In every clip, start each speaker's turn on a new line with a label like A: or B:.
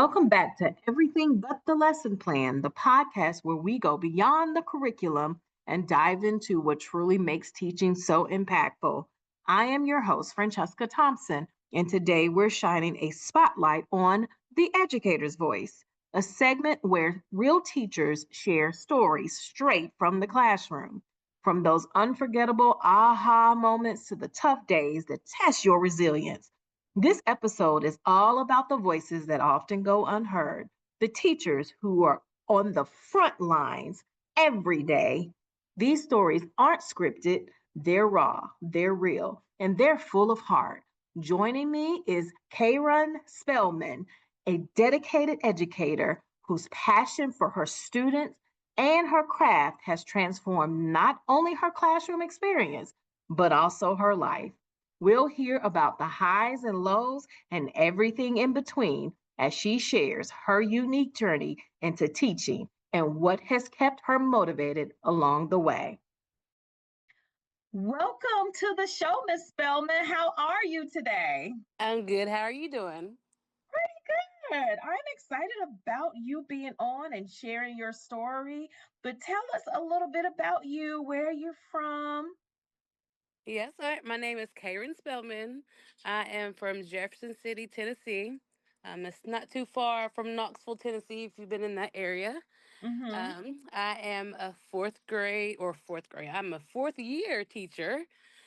A: Welcome back to Everything But the Lesson Plan, the podcast where we go beyond the curriculum and dive into what truly makes teaching so impactful. I am your host, Franchesca Thompson, and today we're shining a spotlight on the educator's voice, a segment where real teachers share stories straight from the classroom. From those unforgettable aha moments to the tough days that test your resilience. This episode is all about the voices that often go unheard, the teachers who are on the front lines every day. These stories aren't scripted, they're raw, they're real, and they're full of heart. Joining me is Kayron Spellman, a dedicated educator whose passion for her students and her craft has transformed not only her classroom experience, but also her life. We'll hear about the highs and lows and everything in between as she shares her unique journey into teaching and what has kept her motivated along the way. Welcome to the show, Miss Spellman. How are you today?
B: I'm good. How are you doing?
A: Pretty good. I'm excited about you being on and sharing your story. But tell us a little bit about you, where you're from.
B: Yes, sir. My name is Kayron Spellman. I am from Jefferson City, Tennessee. It's not too far from Knoxville, Tennessee, if you've been in that area.
A: Mm-hmm.
B: I am a fourth grade. I'm a fourth year teacher.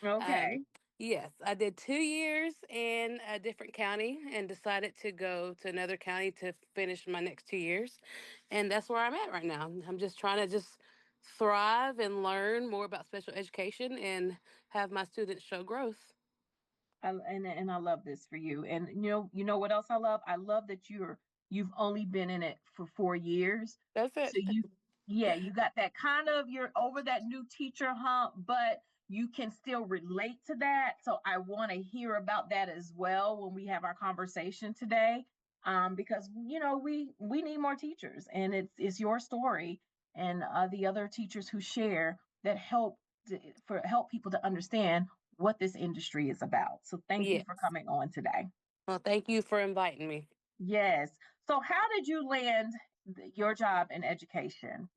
A: Okay.
B: Um, yes, I did 2 years in a different county and decided to go to another county to finish my next 2 years. And that's where I'm at right now. I'm just trying to just thrive and learn more about special education and have my students show growth.
A: And I love this for you. And you know what else I love? I love that you've only been in it for 4 years.
B: That's
A: So
B: it.
A: yeah, you got that kind of you're over that new teacher hump, but you can still relate to that. So I want to hear about that as well when we have our conversation today. Because we need more teachers, and it's your story and the other teachers who share that help people to understand what this industry is about. So thank you for
B: Yes.
A: coming on today.
B: Well, thank you for inviting me.
A: Yes. So how did you land your job in education?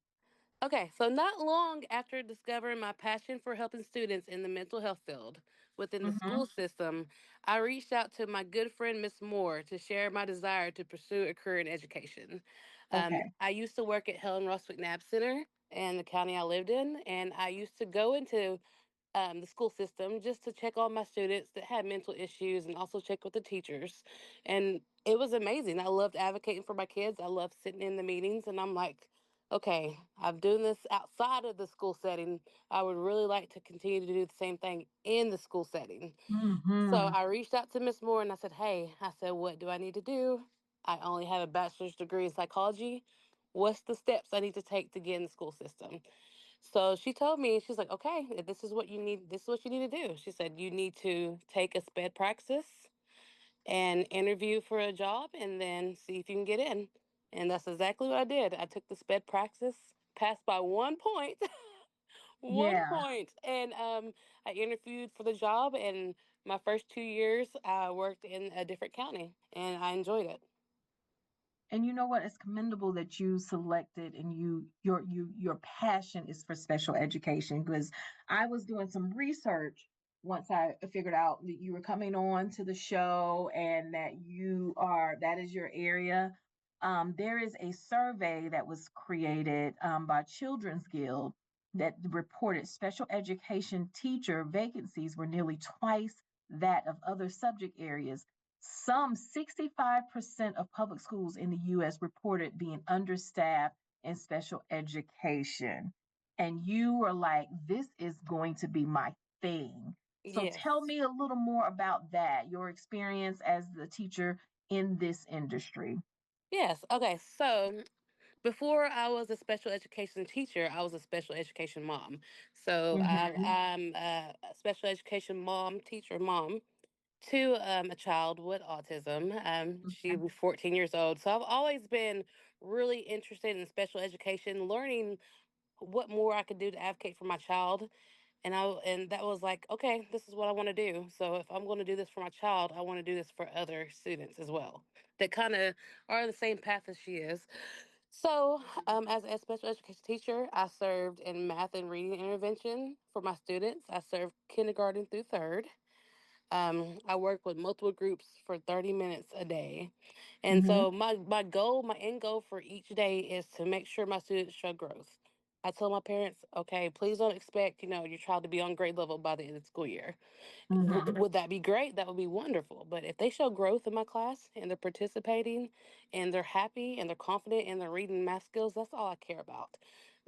B: Okay, so not long after discovering my passion for helping students in the mental health field within the
A: Mm-hmm.
B: school system, I reached out to my good friend Miss Moore to share my desire to pursue a career in education.
A: Okay.
B: I used to work at Helen Ross McNabb Center in the county I lived in, and I used to go into the school system just to check on my students that had mental issues and also check with the teachers. And it was amazing. I loved advocating for my kids. I loved sitting in the meetings, and I'm like, okay, I've done this outside of the school setting. I would really like to continue to do the same thing in the school setting. So
A: Mm-hmm.
B: I reached out to Miss Moore and I said, hey, I said, what do I need to do? I only have a bachelor's degree in psychology. What's the steps I need to take to get in the school system? So she told me, she's like, okay, if this is what you need, this is what you need to do. She said, you need to take a sped praxis and interview for a job and then see if you can get in. And that's exactly what I did. I took the sped praxis, passed by 1 point, one
A: Yeah.
B: point, and I interviewed for the job. And my first 2 years, I worked in a different county, and I enjoyed it.
A: And you know what? It's commendable that you selected and your passion is for special education because I was doing some research once I figured out that you were coming on to the show and that is your area. There is a survey that was created by Children's Guild that reported special education teacher vacancies were nearly twice that of other subject areas. Some 65% of public schools in the US reported being understaffed in special education. And you were like, this is going to be my thing. So tell
B: Yes.
A: me a little more about that, your experience as the teacher in this industry.
B: Yes. Okay. So before I was a special education teacher, I was a special education mom. So
A: Hmm.
B: I'm a special education mom, teacher mom to a child with autism. She was 14 years old. So I've always been really interested in special education, learning what more I could do to advocate for my child. And that was like, okay, this is what I want to do. So if I'm going to do this for my child, I want to do this for other students as well that kind of are on the same path as she is. So, as a special education teacher, I served in math and reading intervention for my students. I served kindergarten through third. I work with multiple groups for 30 minutes a day. And
A: Hmm.
B: so my goal, my end goal for each day is to make sure my students show growth. I tell my parents, okay, please don't expect, your child to be on grade level by the end of the school year.
A: Hmm.
B: Would that be great? That would be wonderful. But if they show growth in my class and they're participating and they're happy and they're confident and they're reading math skills, that's all I care about.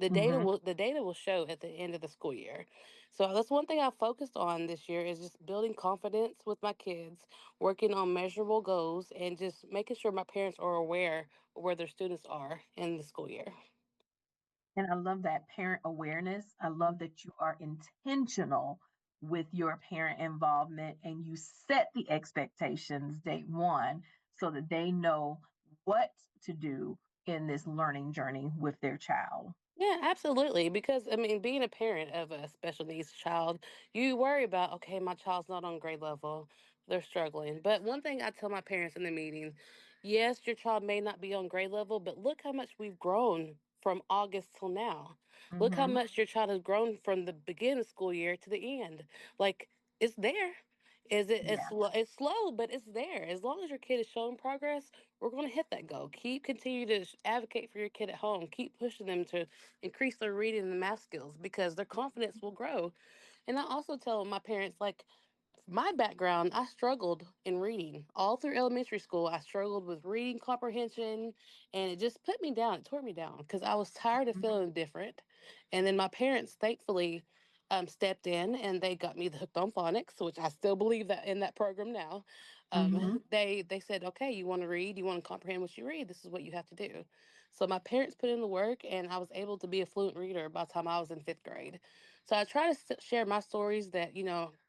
A: Hmm.
B: The data will show at the end of the school year. So that's one thing I focused on this year is just building confidence with my kids, working on measurable goals, and just making sure my parents are aware of where their students are in the school year.
A: And I love that parent awareness. I love that you are intentional with your parent involvement and you set the expectations day one so that they know what to do in this learning journey with their child.
B: Yeah, absolutely. Because I mean, being a parent of a special needs child, you worry about, okay, my child's not on grade level, they're struggling. But one thing I tell my parents in the meeting, yes, your child may not be on grade level, but look how much we've grown from August till now. Look how
A: Hmm.
B: much your child has grown from the beginning of the school year to the end. Like it's there. Is it
A: Yeah.
B: it's slow, but it's there. As long as your kid is showing progress, we're going to hit that goal. Keep continue to advocate for your kid at home. Keep pushing them to increase their reading and math skills because their confidence will grow. And I also tell my parents, like, my background, I struggled in reading. All through elementary school, I struggled with reading comprehension, and it just put me down. It tore me down because I was tired of feeling different. And then my parents, thankfully, stepped in and they got me the hooked on phonics, which I still believe that in that program now.
A: Hmm.
B: They said, okay, you want to read, you want to comprehend what you read. This is what you have to do. So my parents put in the work, and I was able to be a fluent reader by the time I was in fifth grade. So I try to share my stories that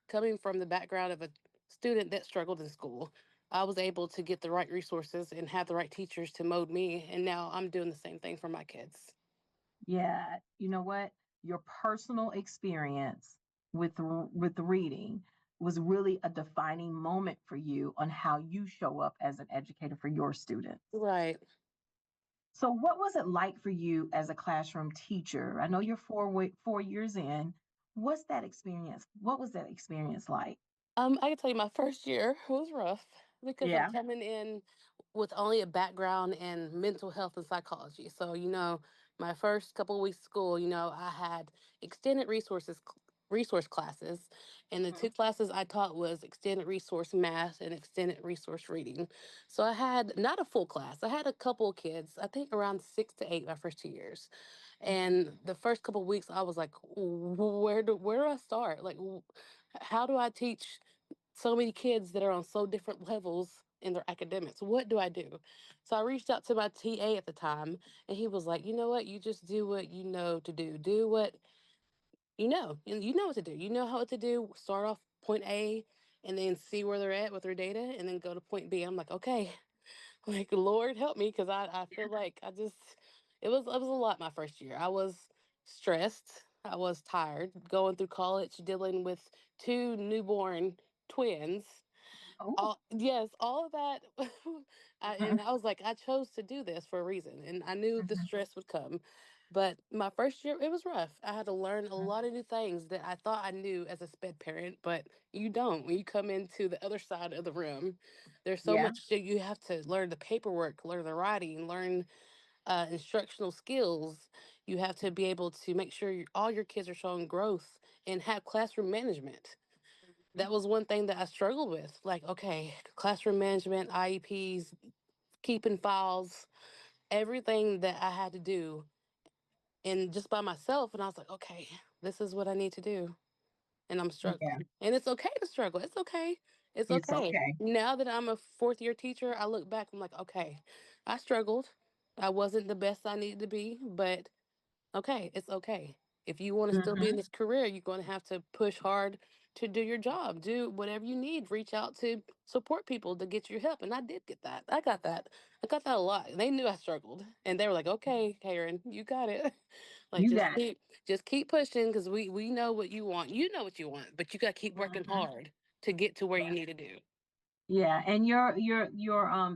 B: coming from the background of a student that struggled in school, I was able to get the right resources and have the right teachers to mold me. And now I'm doing the same thing for my kids.
A: Yeah. You know what? Your personal experience with reading was really a defining moment for you on how you show up as an educator for your students.
B: Right.
A: So, what was it like for you as a classroom teacher? I know you're 4 years in. What's that experience? What was that experience like?
B: I can tell you my first year was rough because I'm
A: Yeah.
B: coming in with only a background in mental health and psychology. So, my first couple of weeks of school, I had extended resource classes, and the two
A: Mhm.
B: classes I taught was extended resource math and extended resource reading. So I had not a full class. I had a couple of kids, I think around 6 to 8 my first 2 years. And the first couple of weeks I was like, where do I start? Like how do I teach so many kids that are on so different levels in their academics? What do I do? So I reached out to my TA at the time, and he was like, you know what? You just do what you know to do. Do what you know. You know what to do. You know how to do. Start off point A and then see where they're at with their data and then go to point B. I'm like, okay, like Lord help me because I feel like it was a lot my first year. I was stressed. I was tired going through college, dealing with two newborn twins.
A: Oh.
B: All yes, all of that. And
A: Mhm.
B: I was like, I chose to do this for a reason, and I knew the
A: Mhm.
B: stress would come. But my first year, it was rough. I had to learn a
A: Mhm.
B: lot of new things that I thought I knew as a sped parent, but you don't when you come into the other side of the room. There's so
A: Yeah.
B: much that you have to learn the paperwork, learn the writing, learn instructional skills. You have to be able to make sure all your kids are showing growth and have classroom management. That was one thing that I struggled with. Like, okay, classroom management, IEPs, keeping files, everything that I had to do and just by myself. And I was like, okay, this is what I need to do. And I'm
A: Yeah.
B: struggling. And it's okay to struggle. It's okay. It's
A: It's
B: okay.
A: okay.
B: Now that I'm a fourth year teacher, I look back, I'm like, okay, I struggled. I wasn't the best I needed to be, but okay, it's okay. If you want to still be in
A: Mhm.
B: this career, you're going to have to push hard to do your job. Do whatever you need. Reach out to support people to get your help. And I did get that. I got that a lot. They knew I struggled. And they were like, okay, Karen, you got it. Like
A: You got it.
B: just keep pushing because we know what you want. You know what you want, but you got to keep working
A: Mhm.
B: hard to get to where you
A: Yeah.
B: need to do.
A: Yeah, and your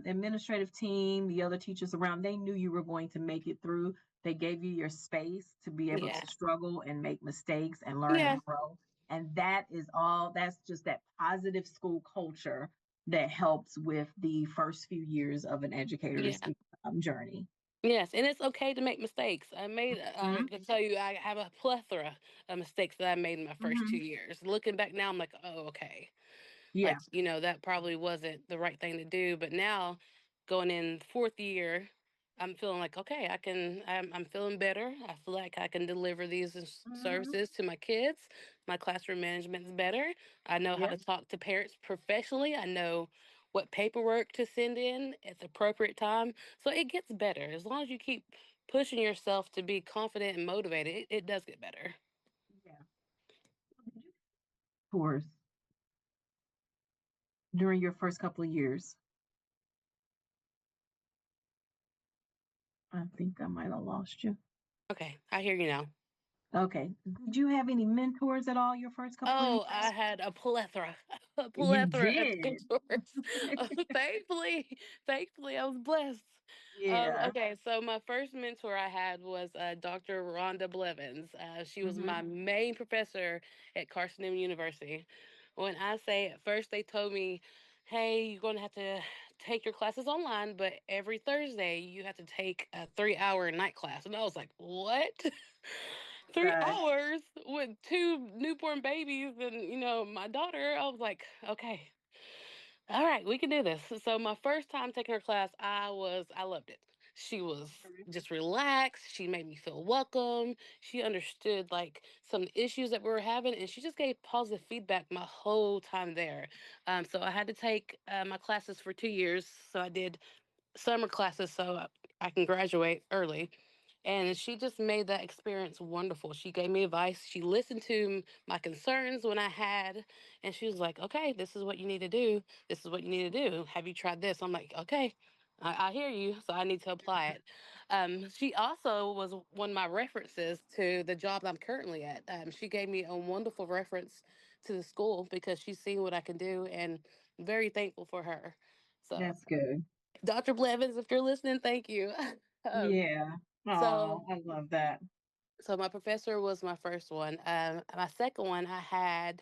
A: administrative team, the other teachers around, they knew you were going to make it through. They gave you your space to be able
B: Yeah.
A: to struggle and make mistakes and learn
B: Yeah.
A: and grow. And that is all, that's just that positive school culture that helps with the first few years of an educator's
B: Yeah.
A: journey.
B: Yes, and it's okay to make mistakes. I
A: Mhm.
B: can tell you, I have a plethora of mistakes that I made in my first two
A: Mhm.
B: years. Looking back now, I'm like, oh, okay. Like,
A: Yeah.
B: that probably wasn't the right thing to do. But now, going in fourth year, I'm feeling like, okay, I'm feeling better. I feel like I can deliver these
A: Mhm.
B: services to my kids. My classroom management's better. I know how
A: Yep.
B: to talk to parents professionally. I know what paperwork to send in at the appropriate time. So it gets better. As long as you keep pushing yourself to be confident and motivated, it does get better.
A: Yeah. Did you tours during your first couple of years? I think I might have lost you.
B: Okay, I hear you now.
A: Okay. Did you have any mentors at all your first couple of
B: Oh,
A: years?
B: I had a plethora, a
A: You
B: plethora of
A: did.
B: mentors. Thankfully, thankfully, I was blessed.
A: Yeah.
B: Okay, so my first mentor I had was Dr. Rhonda Blevins. She was my
A: Mhm.
B: main professor at Carson University. When I say at first, they told me, "Hey, you're going to have to take your classes online, but every Thursday you have to take a 3 hour night class." And I was like, "What?"
A: Oh gosh.
B: 3 hours with two newborn babies and my daughter. I was like, okay, all right, we can do this. So my first time taking her class, I loved it. She was
A: Mhm.
B: just relaxed. She made me feel welcome. She understood like some issues that we were having, and she just gave positive feedback my whole time there. So I had to take my classes for 2 years. So I did summer classes so I can graduate early. And she just made that experience wonderful. She gave me advice. She listened to my concerns when I had, and she was like, okay, this is what you need to do. This is what you need to do. Have you tried this? I'm like, okay, I hear you. So I need to apply it. She also was one of my references to the job I'm currently at. She gave me a wonderful reference to the school because she's seen what I can do, and I'm very thankful for her. So
A: That's good.
B: Dr. Blevins, if you're listening, thank you. um,
A: Yeah.
B: so,
A: Oh, I love that.
B: so my professor was my first one. My second one, I had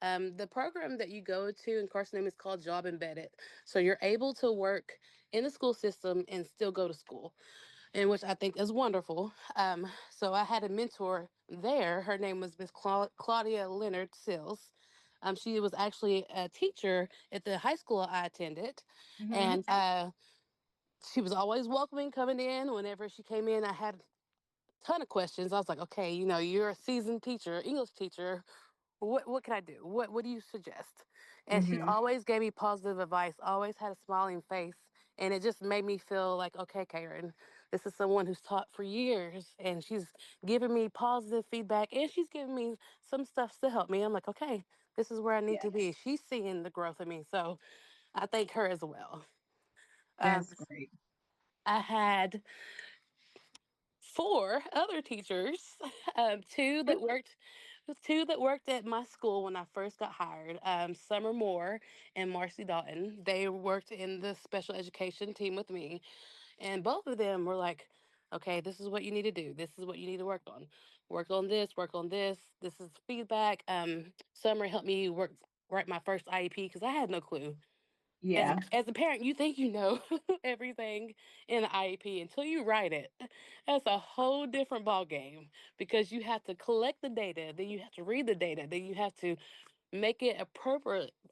B: the program that you go to in Carson is called Job Embedded. So you're able to work in the school system and still go to school, and which I think is wonderful. So I had a mentor there. Her name was Miss Claudia Leonard Sills. She was actually a teacher at the high school I attended,
A: Mhm.
B: and she was always welcoming coming in. Whenever she came in, I had a ton of questions. I was like, okay, you're a seasoned teacher, English teacher. What can I do? What do you suggest? And she
A: Mhm.
B: always gave me positive advice, always had a smiling face. And it just made me feel like, okay, Karen, this is someone who's taught for years and she's giving me positive feedback and she's giving me some stuff to help me. I'm like, okay, this is where I need
A: Yeah.
B: to be. She's seeing the growth in me. So I thank her as well. Um,
A: That's great.
B: I had four other teachers, two that worked at my school when I first got hired. Summer Moore and Marcy Dalton. They worked in the special education team with me, and both of them were like, "Okay, this is what you need to do. This is what you need to work on. Work on this. Work on this. This is feedback." Summer helped me write my first IEP because I had no clue. As
A: Yeah.
B: as a parent, you think you know everything in the IEP until you write it. That's a whole different ball game because you have to collect the data, then you have to read the data, then you have to make it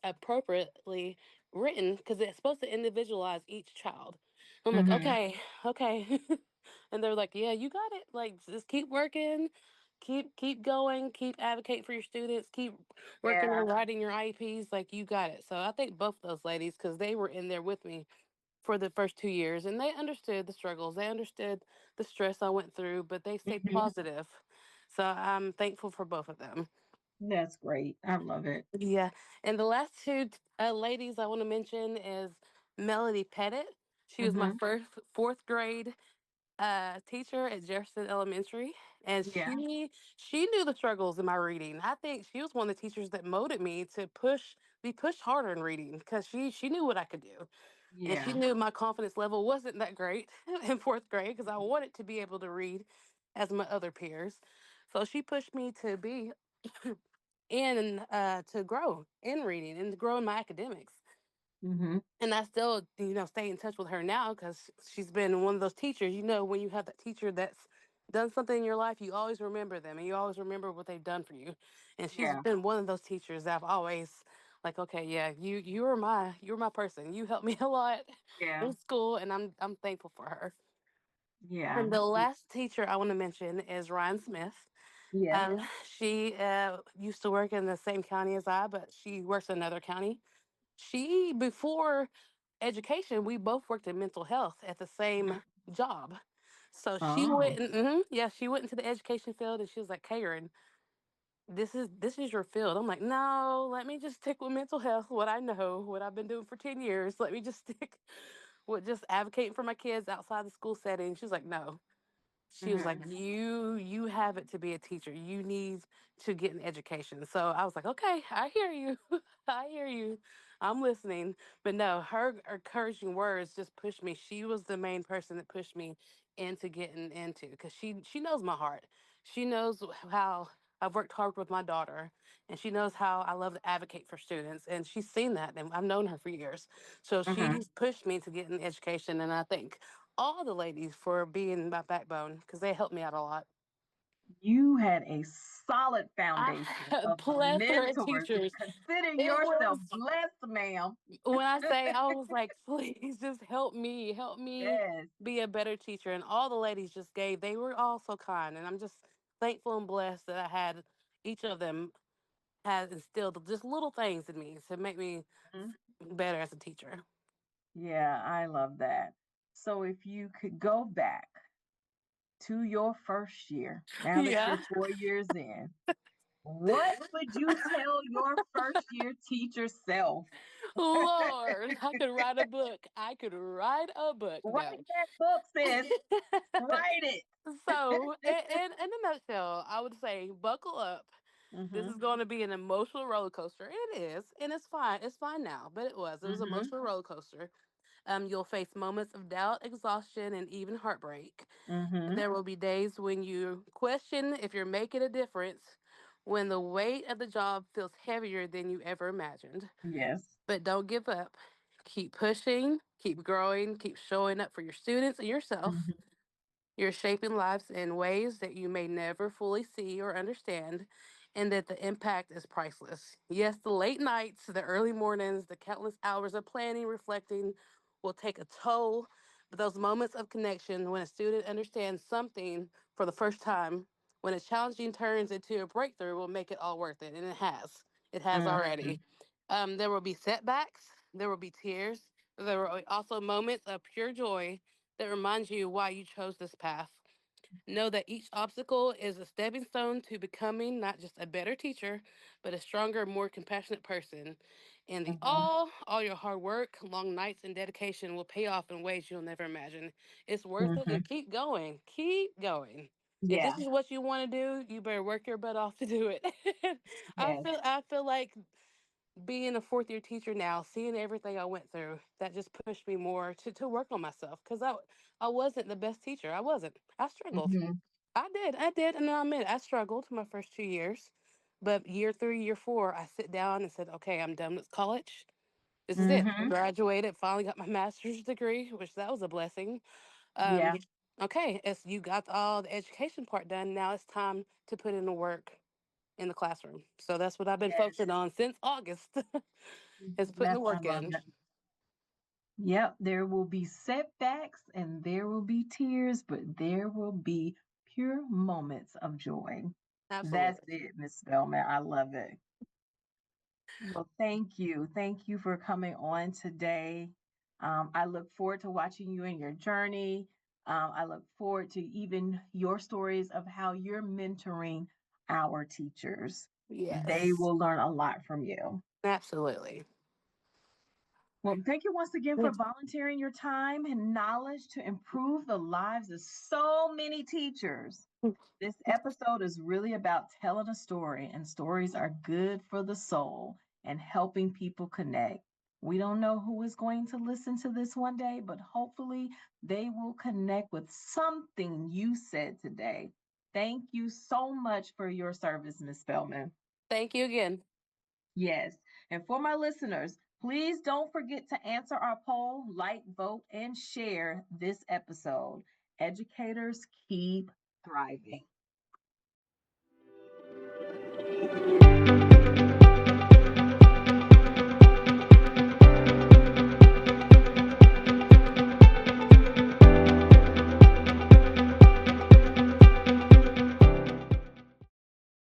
B: appropriately written because it's supposed to individualize each child. I'm like,
A: Mhm.
B: okay, okay. And they're like, yeah, you got it. Like just keep working, keep going, keep advocating for your students, keep working
A: Yeah.
B: on writing your IEPs, like you got it. So I thank both those ladies because they were in there with me for the first 2 years and they understood the struggles. They understood the stress I went through, but they stayed
A: Mhm.
B: positive. So I'm thankful for both of them.
A: That's great. I love it.
B: Yeah. And the last two ladies I want to mention is Melody Pettit. She was my
A: Mhm.
B: first fourth grade. teacher at Jefferson Elementary, and
A: Yeah.
B: she knew the struggles in my reading. I think she was one of the teachers that molded me to be pushed harder in reading because she knew what I could do, and she
A: Yeah.
B: knew my confidence level wasn't that great in fourth grade because I wanted to be able to read as my other peers. So she pushed me to be in to grow in reading and to grow in my academics.
A: Mm-hmm.
B: And I still, stay in touch with her now because she's been one of those teachers. When you have that teacher that's done something in your life, you always remember them and you always remember what they've done for you. And she's
A: Yeah.
B: been one of those teachers that I've always like, okay, yeah, you're my person. You helped me a lot
A: Yeah.
B: in school, and I'm thankful for her.
A: Yeah.
B: And the last teacher I want to mention is Ryan Smith.
A: Yeah.
B: She used to work in the same county as I, but she works in another county. She before education, we both worked in mental health at the same job. So she
A: Oh.
B: went, yeah, she went into the education field, and she was like, Kayron, this is your field. I'm like, no, let me just stick with mental health, what I know, what I've been doing for 10 years. Let me just stick with just advocating for my kids outside the school setting. She was like, no, she was like,
A: Mm-hmm.
B: you have it to be a teacher. You need to get an education. So I was like, okay, I hear you. I hear you. I'm listening. But no, her encouraging words just pushed me. She was the main person that pushed me into getting into, because she knows my heart. She knows how I've worked hard with my daughter, and she knows how I love to advocate for students, and she's seen that, and I've known her for years. So
A: Mm-hmm.
B: she's pushed me to get an education, and I think all the ladies for being my backbone because they helped me out a lot.
A: You had a solid
B: I
A: foundation
B: had
A: of
B: plethora of
A: mentors.
B: teachers.
A: Consider
B: It
A: yourself
B: was
A: blessed, ma'am.
B: when I say I was like, please just help me
A: Yes.
B: be a better teacher. And all the ladies just gave, they were all so kind. And I'm just thankful and blessed that I had each of them had instilled just little things in me to make me
A: Mhm.
B: better as a teacher.
A: Yeah, I love that. So if you could go back to your first year, now that
B: Yeah.
A: you're 4 years in, what would you tell your first year teacher self?
B: Lord, I could write a book. I could write a book. No.
A: Write that book, sis. Write it.
B: So, in a nutshell, I would say buckle up. This is
A: Mhm.
B: going to be an emotional roller coaster. It is, and it's fine. It's fine now, but it was. It was an
A: Mhm.
B: emotional roller coaster. You'll face moments of doubt, exhaustion, and even heartbreak.
A: Mhm.
B: There will be days when you question if you're making a difference, when the weight of the job feels heavier than you ever imagined.
A: Yes.
B: But don't give up. Keep pushing, keep growing, keep showing up for your students and yourself.
A: Mhm.
B: You're shaping lives in ways that you may never fully see or understand, and that the impact is priceless. Yes, the late nights, the early mornings, the countless hours of planning, reflecting will take a toll, but those moments of connection when a student understands something for the first time, when a challenging turns into a breakthrough, will make it all worth it. And it has. It has already.
A: Mhm.
B: There will be setbacks, there will be tears, there will also moments of pure joy that reminds you why you chose this path. Know that each obstacle is a stepping stone to becoming not just a better teacher, but a stronger, more compassionate person. And
A: Mhm.
B: all your hard work, long nights, and dedication will pay off in ways you'll never imagine. It's worth it, and
A: Mhm.
B: keep going. Keep going. If this
A: Yeah.
B: is what you want to do, you better work your butt off to do it.
A: Yes.
B: I feel like being a fourth year teacher now, seeing everything I went through, that just pushed me more to work on myself because I wasn't the best teacher. I wasn't. I struggled.
A: Mhm.
B: I did, and I admit I struggled my first 2 years. But year 3, year 4, I sit down and said, "Okay, I'm done with college. This is it.
A: Mhm.
B: Graduated. Finally got my master's degree, which that was a blessing. Um,
A: Yeah.
B: okay, as you got all the education part done, now it's time to put in the work in the classroom. So that's what I've been
A: Yes.
B: focusing on since August. Is putting the
A: Yes, I
B: work
A: love
B: in.
A: that. Yep, there will be setbacks and there will be tears, but there will be pure moments of joy. That's
B: Absolutely.
A: it, Miss Spellman. I love it. Well, thank you. Thank you for coming on today. I look forward to watching you in your journey. I look forward to even your stories of how you're mentoring our teachers. They
B: Yes.
A: will learn a lot from you.
B: Absolutely.
A: Well, thank you once again for volunteering your time and knowledge to improve the lives of so many teachers. This episode is really about telling a story, and stories are good for the soul and helping people connect. We don't know who is going to listen to this one day, but hopefully they will connect with something you said today. Thank you so much for your service, Ms. Spellman.
B: Thank you again.
A: Yes. And for my listeners, please don't forget to answer our poll, like, vote, and share this episode. Educators keep thriving.